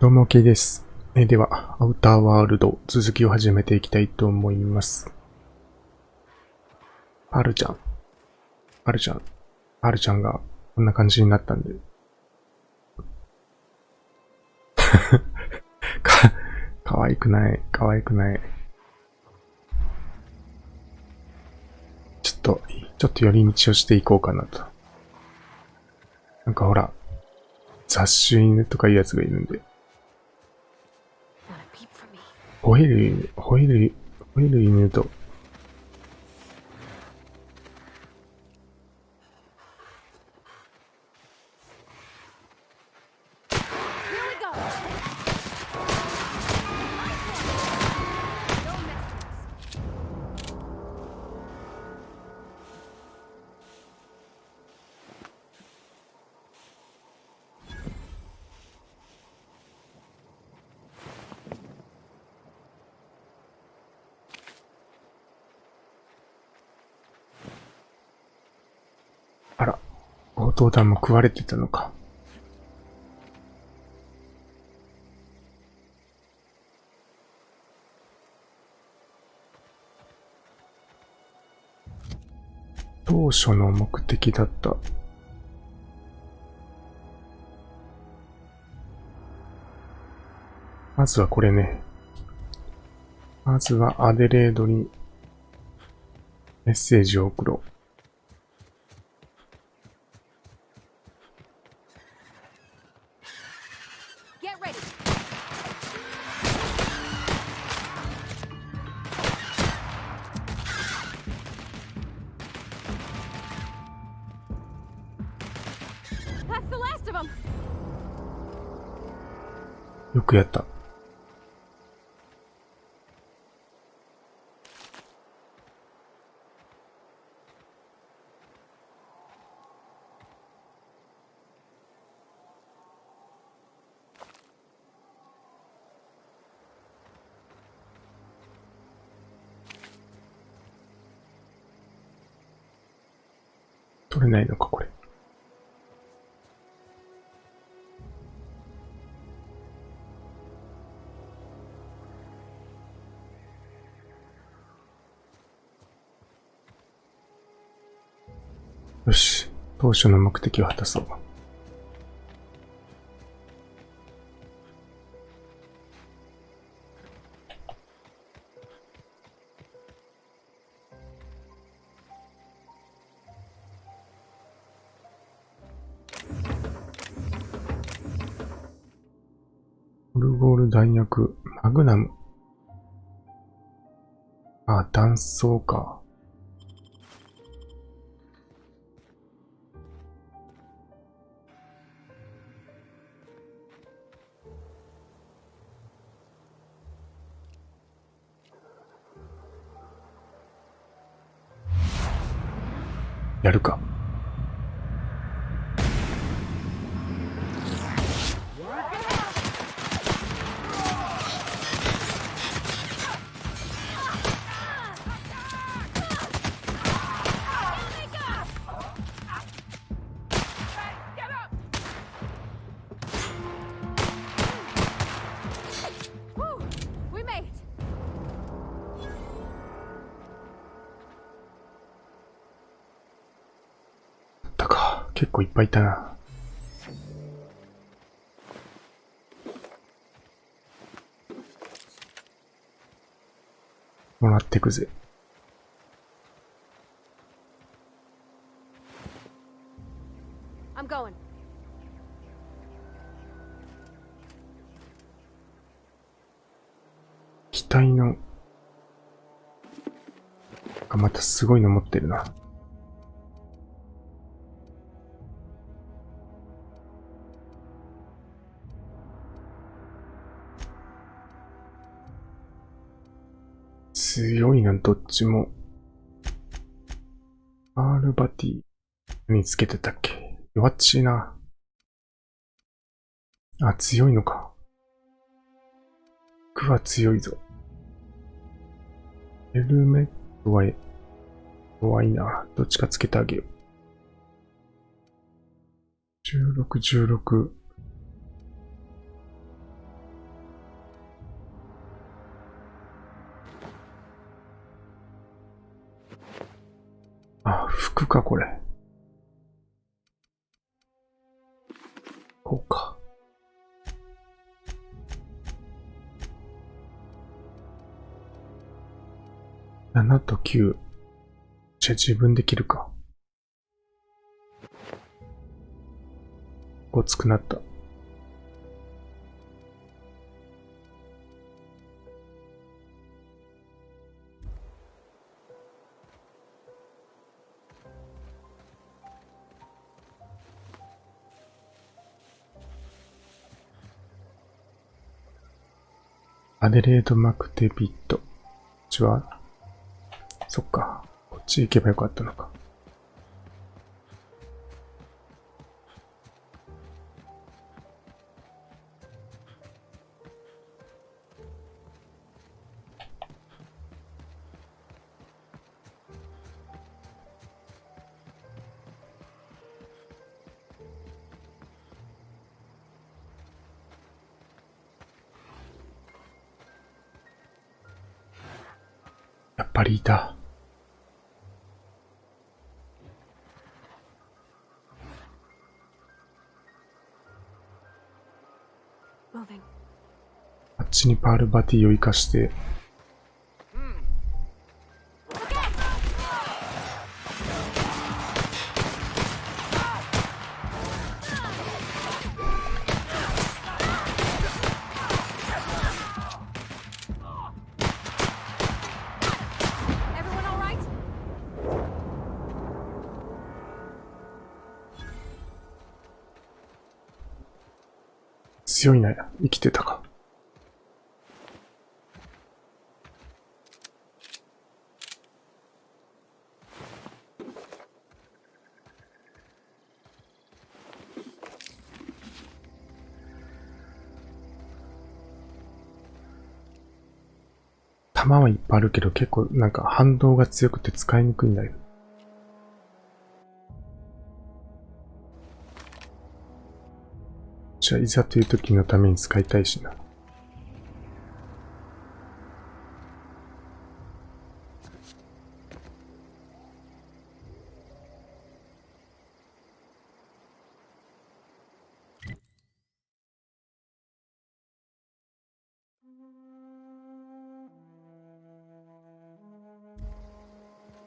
どうも OK です。では、アウターワールド続きを始めていきたいと思います。パルちゃん。パルちゃん。パルちゃんがこんな感じになったんで。かわいくない。かわいくない。ちょっと寄り道をしていこうかなと。なんかほら、雑種犬とかいうやつがいるんで。吠える犬と、あら、強盗団も食われてたのか。当初の目的だった。まずはこれね。まずはアデレードにメッセージを送ろう。よくやった。取れないのか、これ。よし。当初の目的を果たそう。オルゴール弾薬、マグナム。あ、弾倉か。やるか。結構いっぱいいたな。もらってくぜ。機体の、またすごいの持ってるな。強いな、どっちも。アールバティにつけてたっけ？弱っちいな。あ、強いのか。僕は強いぞ。ヘルメットは弱いな。どっちかつけてあげよう。16。あ、服か、これ。こうか。7と9。じゃあ自分で切るか。ごつくなった。アデレードマクテビット。こっちは、そっか。こっち行けばよかったのか。やっぱりいた。あっちにパールバティを生かして、強いな、生きてたか。弾はいっぱいあるけど結構なんか反動が強くて使いにくいんだよ。じゃあいざという時のために使いたいしな。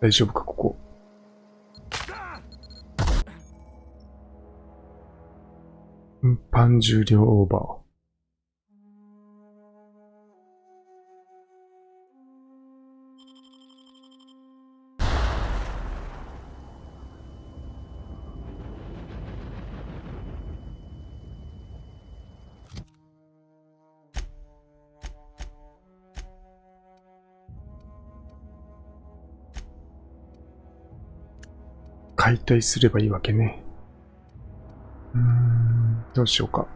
大丈夫か、ここ。運搬重量オーバー。解体すればいいわけね。どうしようか。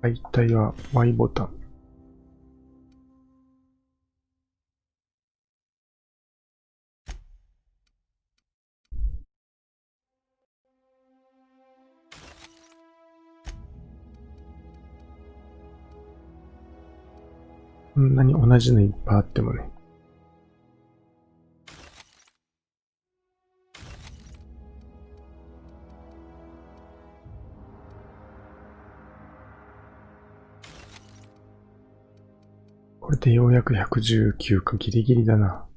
解体は Y ボタン。こんなに同じのいっぱいあってもね。これでようやく119か、ギリギリだな。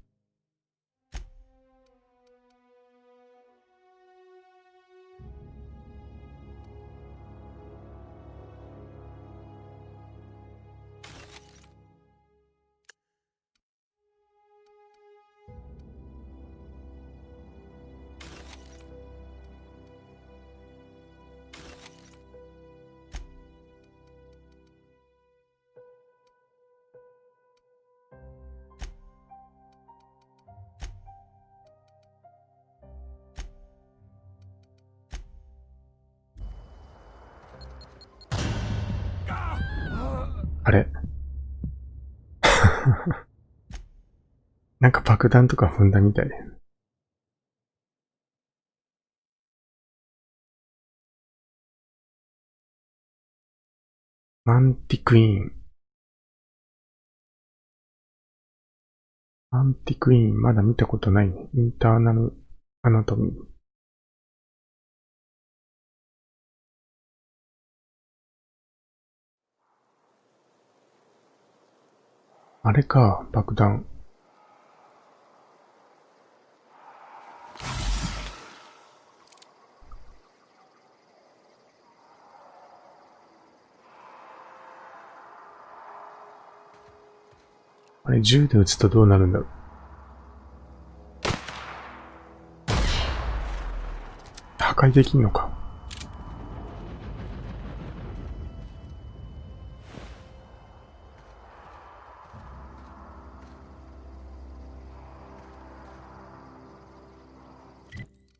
あれなんか爆弾とか踏んだみたい。マンティクイーン。アンティクイーン、まだ見たことないね。インターナルアナトミー。あれか、爆弾。あれ、銃で撃つとどうなるんだろう。破壊できんのか。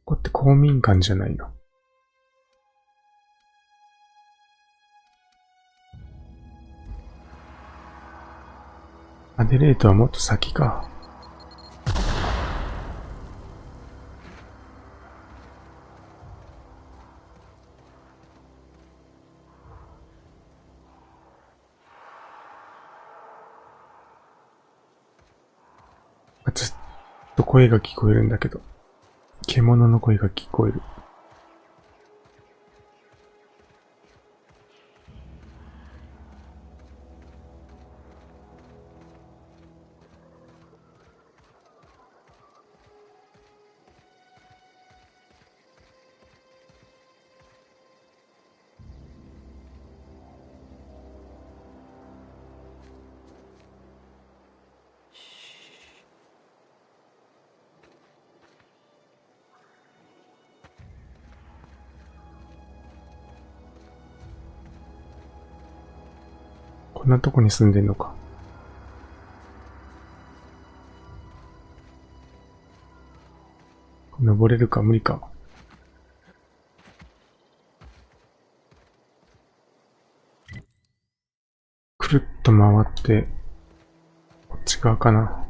ここって公民館じゃないの。アデレードはもっと先か。ずっと声が聞こえるんだけど。獣の声が聞こえる。こんなとこに住んでんのか。登れるか無理か。くるっと回って、こっち側かな。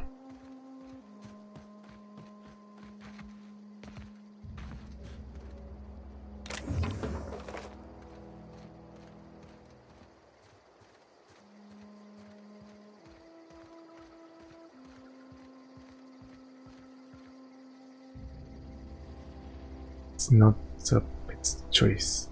It's not the best choice.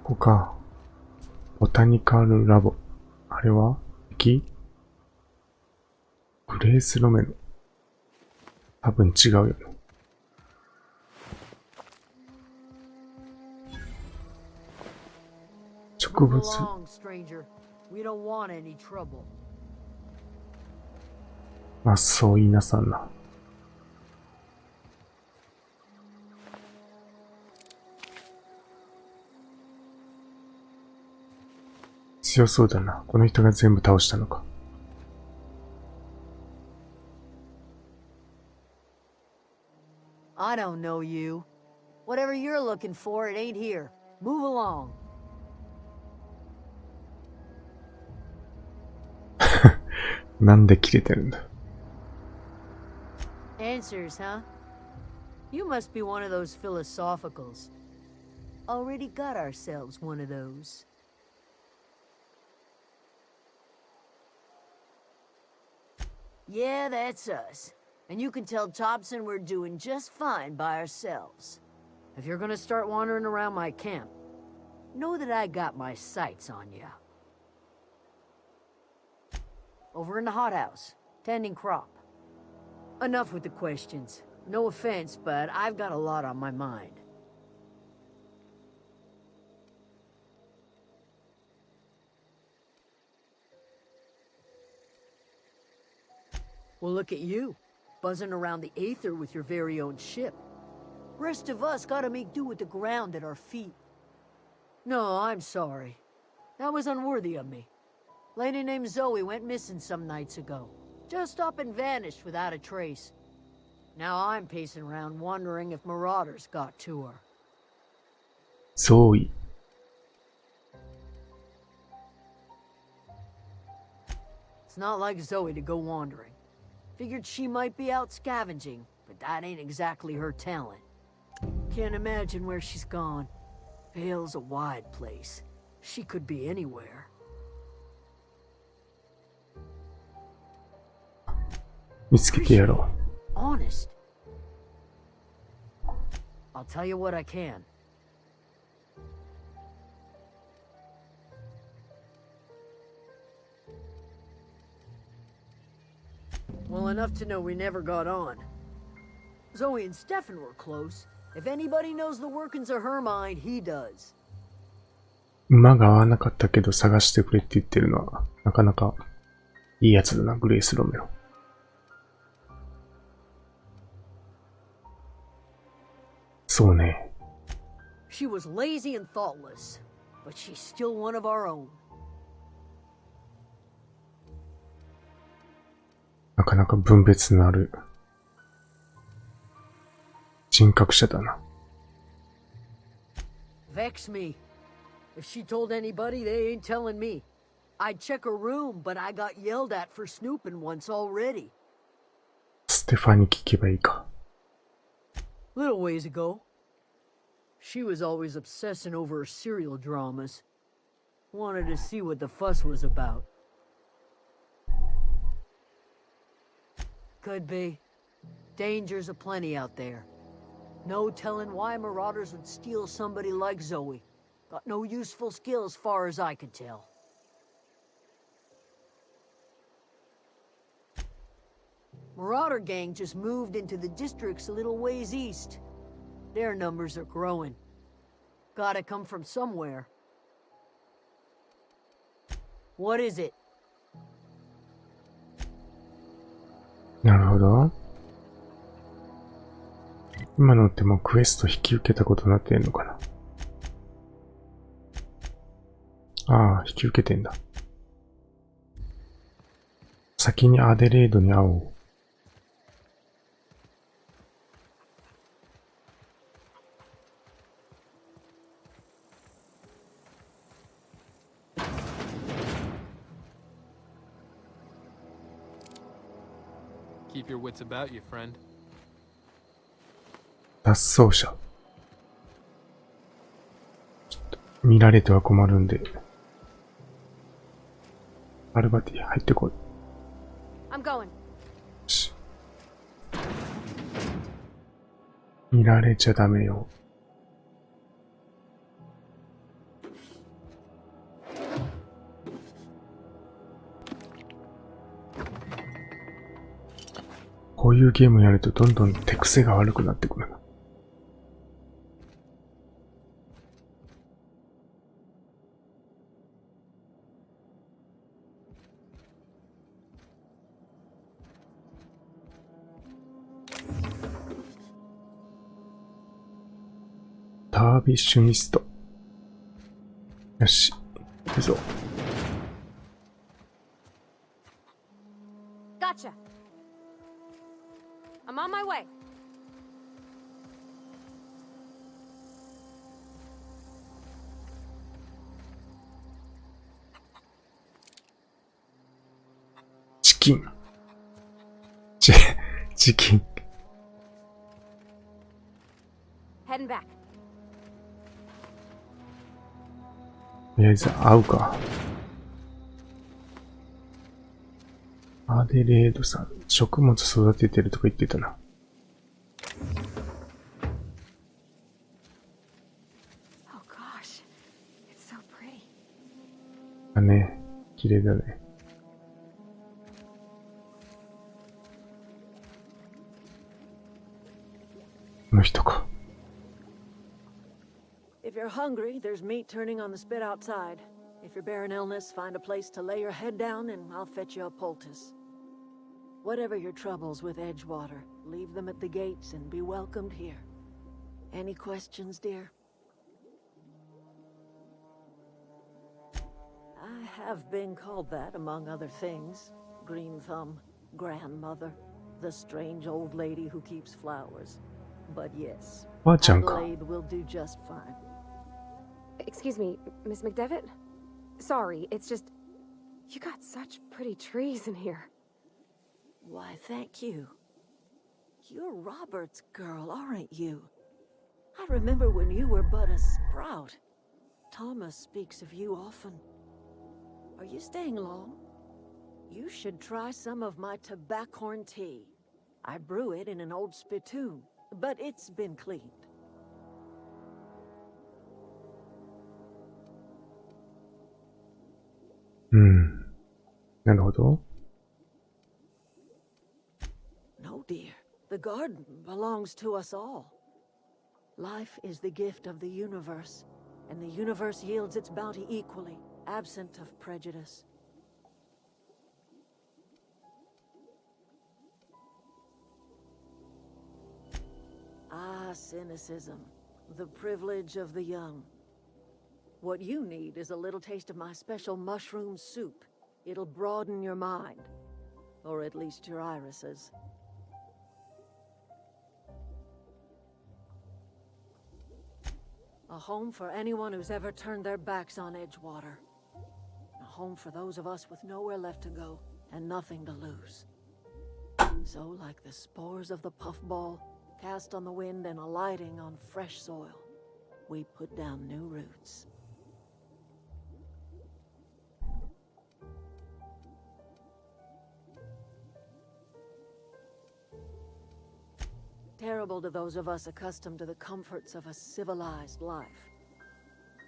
ここか。ボタニカルラボ。あれは敵？グレースロメロ。多分違うよね。植物。まあそう言いなさんな。強そうだな。この人が全部倒したのか。I don't know you. Whatever you're looking for, it ain't here. Move along. なんで切れてるんだ。Answers, huh? You must be one of those philosophicals. Already got ourselves one of those. Yeah, that's us. And you can tell Thompson we're doing just fine by ourselves. If you're gonna start wandering around my camp, know that I got my sights on you. Over in the hothouse, tending crop. Enough with the questions. No offense, but I've got a lot on my mind. Well, look at you, buzzing around the aether with your very own ship. Rest of us gotta make do with the ground at our feet. No, I'm sorry. That was unworthy of me. Lady named Zoe went missing some nights ago. Just up and vanished without a trace. Now I'm pacing around wondering if marauders got to her. Zoe. It's not like Zoe to go wandering. Figured she might be out scavenging, but that ain't exactly her talent. Can't imagine where she's gone. Vale's a wide place. She could be anywhere. 見つけてやろ Honest. I'll tell you what I can. Well, enough to know we never got on. Zoe and Stefan were close. If anybody knows the workings of her mind, he does. う。馬が合わなかったけど探してくれって言ってるのは、なかなかいいやつだな、グレース・ロメロ。そうね。She was lazy and thoughtless, but she's still one of our own. なかなか分別のある人格者だな。Vex me. If she told anybody, they ain't telling me. I'd check her room, but I got yelled at for snooping once already. ステファに聞けばいいか。Little ways ago. She was always obsessing over her serial dramas. Wanted to see what the fuss was about. Could be. Dangers aplenty out there. No telling why marauders would steal somebody like Zoe. Got no useful skill as far as I could tell. Marauder gang just moved into the districts a little ways east. Their numbers are growing. Gotta come from somewhere. What is it? なるほど。今のってもうクエスト引き受けたことになってんのかな。ああ、引き受けてんだ。先にアデレードに会おう。Keep your wits about you, friend. 脱走者。ちょっと見られては困るんで。アルバティ入ってこい。I'm going. し見られちゃダメよ。こういうゲームやるとどんどん手癖が悪くなってくるな。タービッシュミスト。よし、行くぞ。Gotcha. I'm on my way. チキン。チキン。Heading back. とりあえず会うか。アデレードさん、食物育ててるとか言ってたな。Oh gosh, it's so pretty. だね。綺麗だね。この人か。If you're hungry, there's meat turning on the spit outside. If you're bearing illness, find a place to lay your head down and I'll fetch you a poultice. Whatever your troubles with Edgewater, leave them at the gates and be welcomed here. Any questions, dear? I have been called that, among other things. Green Thumb, grandmother, the strange old lady who keeps flowers. But yes, ばあちゃんか。 Adelaide will do just fine. Excuse me, Miss McDevitt? Sorry, it's just... You got such pretty trees in here. Why, thank you. You're Robert's girl, aren't you? I remember when you were but a sprout. Thomas speaks of you often. Are you staying long? You should try some of my tobaccorn tea. I brew it in an old spittoon, but it's been cleaned. うん。なるほど。No, dear. The garden belongs to us all. Life is the gift of the universe, and the universe yields its bounty equally, absent of prejudice. Ah, cynicism, the privilege of the young. What you need is a little taste of my special mushroom soup. It'll broaden your mind, or at least your irises. A home for anyone who's ever turned their backs on Edgewater. A home for those of us with nowhere left to go and nothing to lose. So, like the spores of the puffball, cast on the wind and alighting on fresh soil, we put down new roots. Terrible to those of us accustomed to the comforts of a civilized life.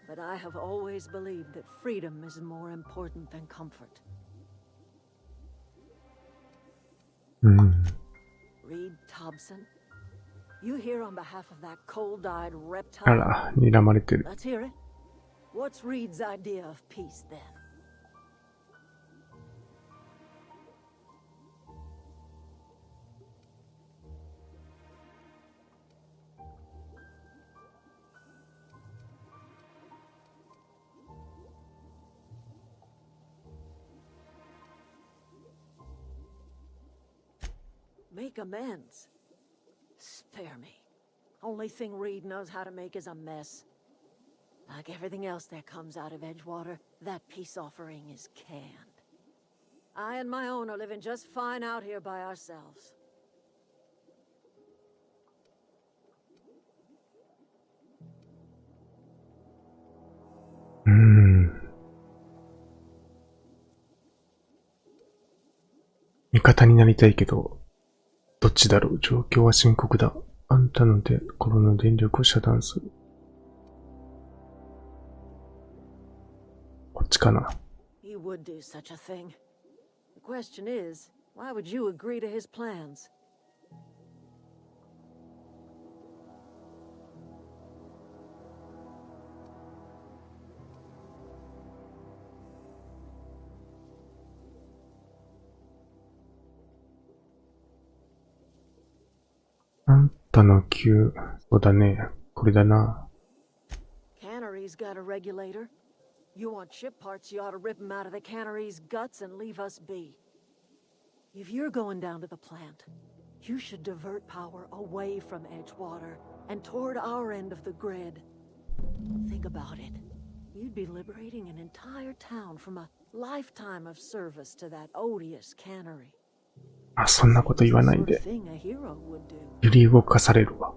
But I have always believed that freedom is more important than comfort. うん。 Reed Thompson, you here on behalf of that cold-eyed あ reptile? ら、睨まれてる。 Let's hear it. What's Reed's idea of peace then? 'Make amends. Spare me. Only thing Reed knows how to make is a mess. Like everything else that comes out of Edgewater, that peace offering is canned. I and my own are living just fine out here by ourselves. うん。味方になりたいけど、どっちだろう。状況は深刻だ。あんたので心の電力を遮断する。こっちかな。He would do such a thing. The question is, why would you agree to his plans? あんたの急、そうだね。これだな。Cannery's got a regulator. You want ship parts, you ought to rip them out of the cannery's guts and leave us be. If you're going down to the plant, you should divert power away from Edgewater and toward our end of the grid. Think about it. You'd be liberating an entire town from a lifetime of service to that odious cannery. あ、そんなこと言わない Sort of で。 thing a hero would do. 揺り動かされるわ。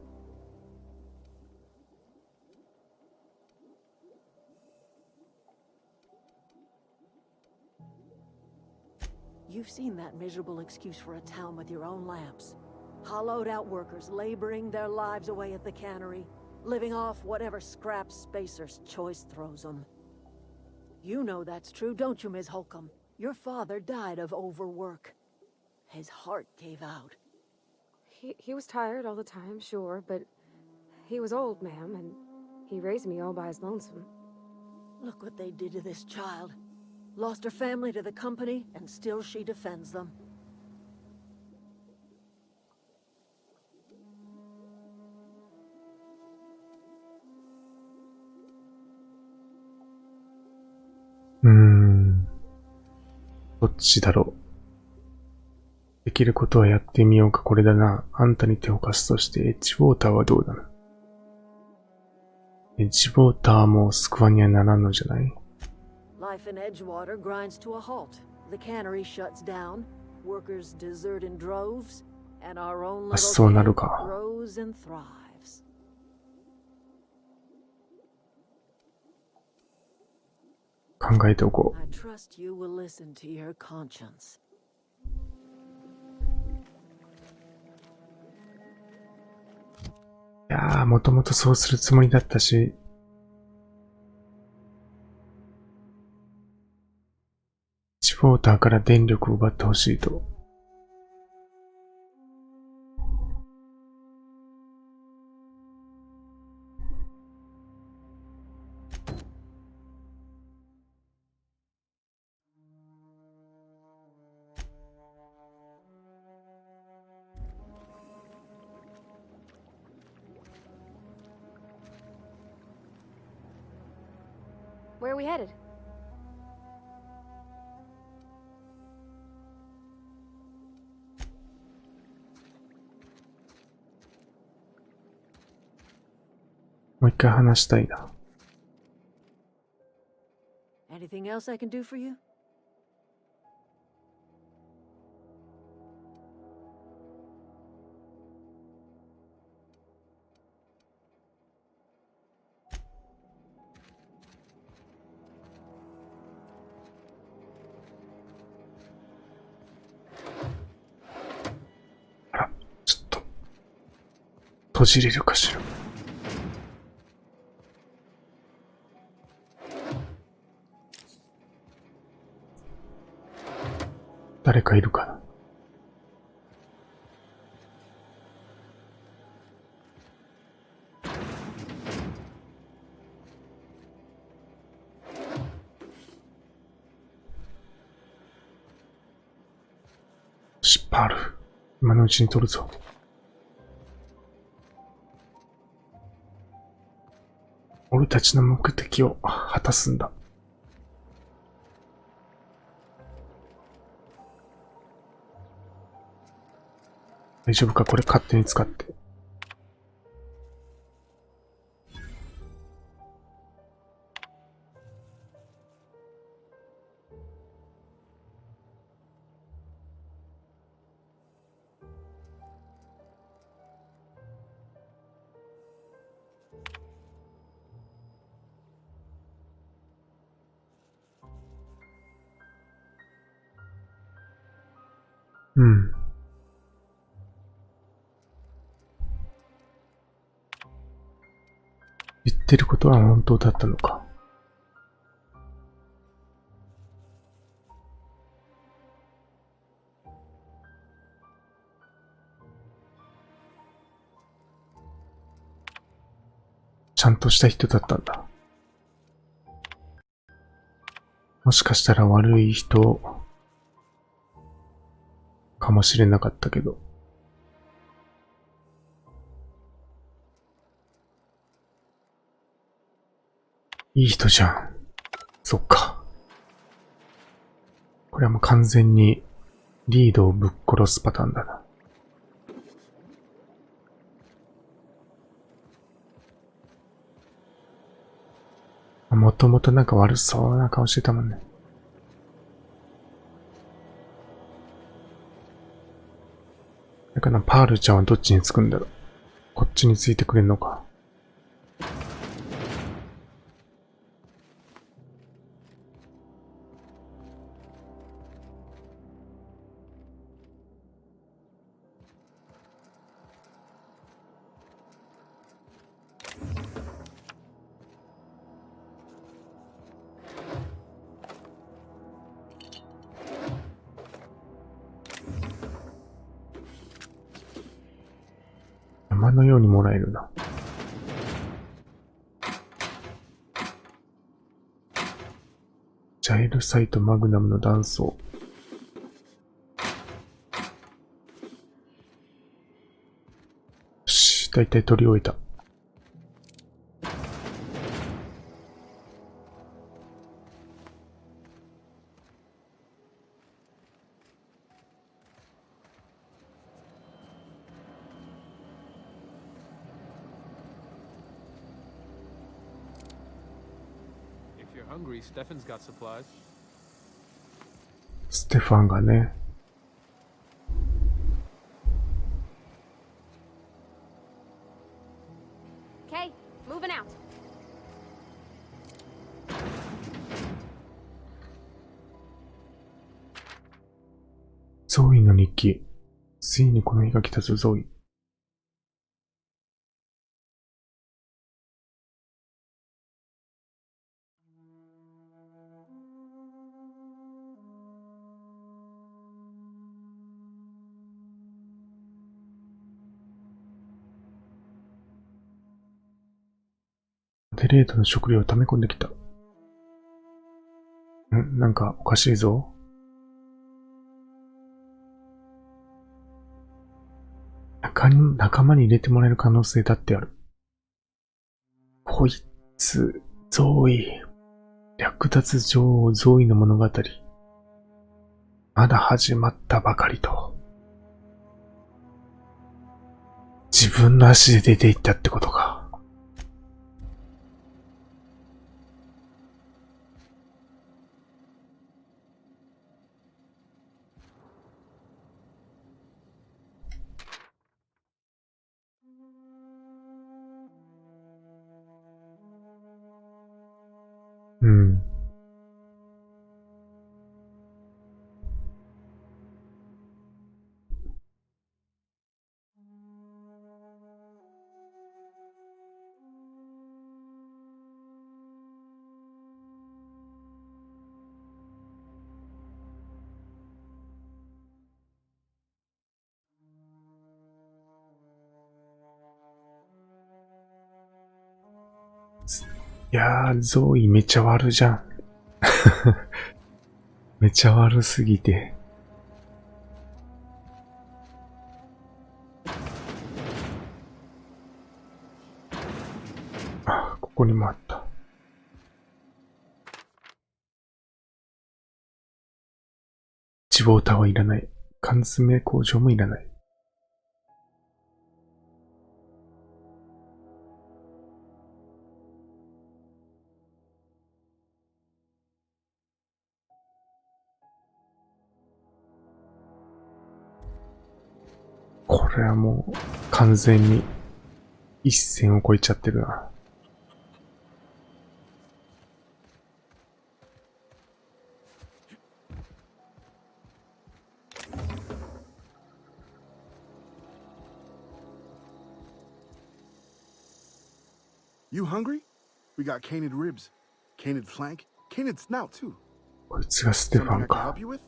You've seen that miserable excuse for a town with your own lamps. Hollowed out workers laboring their lives away at the cannery, living off whatever scrap Spacer's choice throws them. You know that's true, don't you, Ms. Holcomb? Your father died of overwork. His heart gave out. He was tired all the time, sure, but he was old, ma'am, and he raised me all by his lonesome. Look what they did to this child. Lost her family to the company, and still she defends them. どっちだろう。できることはやってみようか。これだな。あんたに手を貸すとして、エッジウォーターはどうだな。エッジウォーターも救わにはならんのじゃない。Life in Edgewater grinds to a halt. The cannery shuts down, workers desert in droves, and our own あ、 little そうなる town か。 grows and thrives. 考えておこう。 I trust you will listen to your conscience. いやー、もともとそうするつもりだったし、シフォーターから電力を奪ってほしいと。Where are we headed? もう一回話したいな。 Anything else I can do for you? あら、ちょっと、閉じれるかしら。誰かいるかな。パール、今のうちに取るぞ。俺たちの目的を果たすんだ。大丈夫か、これ勝手に使って。うん。言ってることは本当だったのか。ちゃんとした人だったんだ。もしかしたら悪い人かもしれなかったけど。いい人じゃん。そっか。これはもう完全にリードをぶっ殺すパターンだな。もともとなんか悪そうな顔してたもんね。だからパールちゃんはどっちにつくんだろう。こっちについてくれんのか。山のようにもらえるな。ジャイルサイトマグナムの断層。よし、だいたい取り終えた。you're hungry, Stefan's got supplies. ステファンがね。Okay, moving out. ゾーイの日記。ついにこの日が来たぞ、ゾーイ。アデレードの食料を溜め込んできた。なんかおかしいぞ。仲間に入れてもらえる可能性だってある。こいつ、ゾーイ。略奪女王ゾーイの物語。まだ始まったばかりと。自分の足で出て行ったってことか。うん。いやー、ゾーイめちゃ悪じゃん。めちゃ悪すぎて。あ、ここにもあった。地ボータはいらない。缶詰工場もいらない。これはもう完全に一線を越えちゃってるな。You hungry? We got canid ribs, canid flank, canid snout too. こいつがステファ Something ン I can か help。you with?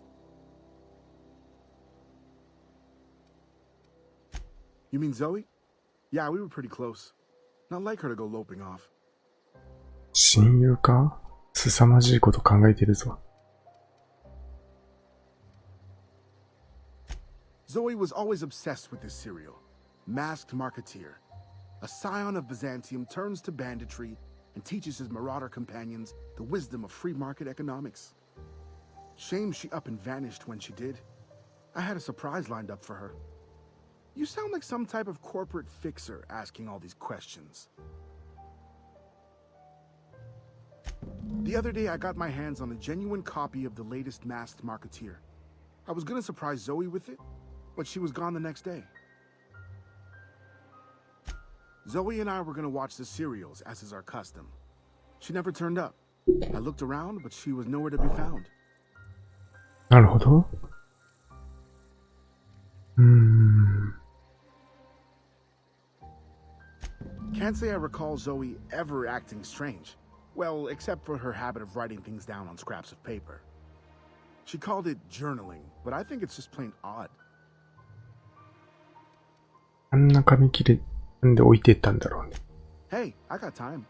You mean Zoe? Yeah, we were pretty close. Not like her to go loping off. 親友か？凄まじいこと考えてるぞ。Zoe was always obsessed with this cereal. Masked Marketeer. A scion of Byzantium turns to banditry and teaches his marauder companions the wisdom of free market economics. Shame she up and vanished when she did. I had a surprise lined up for her. You sound like some type of corporate fixer asking all these questions. The other day I got my hands on a genuine copy of the latest Masked Marketeer. I was gonna surprise Zoe with it, but she was gone the next day. Zoe and I were gonna watch the serials, as is our custom. She never turned up. I looked around, but she was nowhere to be found. なるほど。Can't say I recall Zoe ever acting strange. Well, except for her habit of writing things down on scraps of paper. She called it journaling, but I think it's just plain odd. あんな紙切れなんで置いてったんだろうね。Hey, I got time.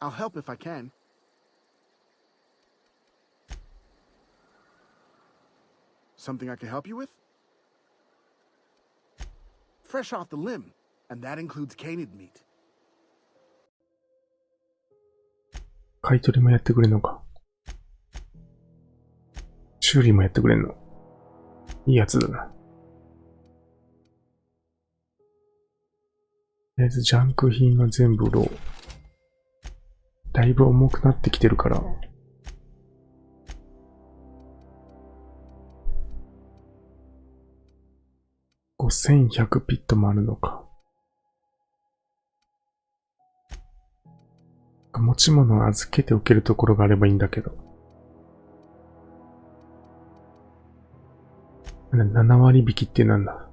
I'll help if I can. Something I can help you with? Fresh off the limb, and that includes canid meat. 買い取りもやってくれんのか。修理もやってくれんの。いいやつだな。りあえずジャンク品は全部売ろう。だいぶ重くなってきてるから。5100ピットもあるのか。持ち物を預けておけるところがあればいいんだけど。7割引きってなんだ。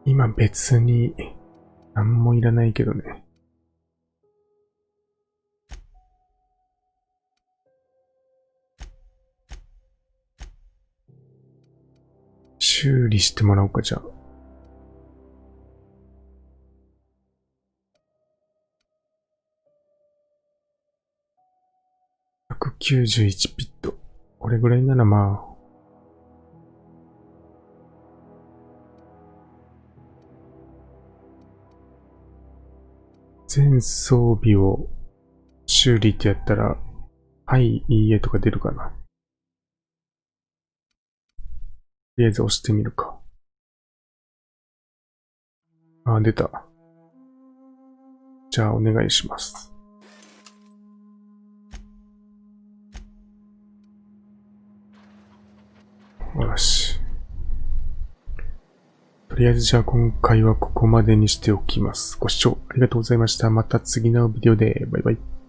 今別に何もいらないけどね。修理してもらおうか、じゃあ。191ピット。これぐらいならまあ。全装備を修理ってやったら、はい、いいえとか出るかな。とりあえず押してみるか。あ、出た。じゃあお願いします。よし。とりあえずじゃあ今回はここまでにしておきます。ご視聴ありがとうございました。また次のビデオで。バイバイ。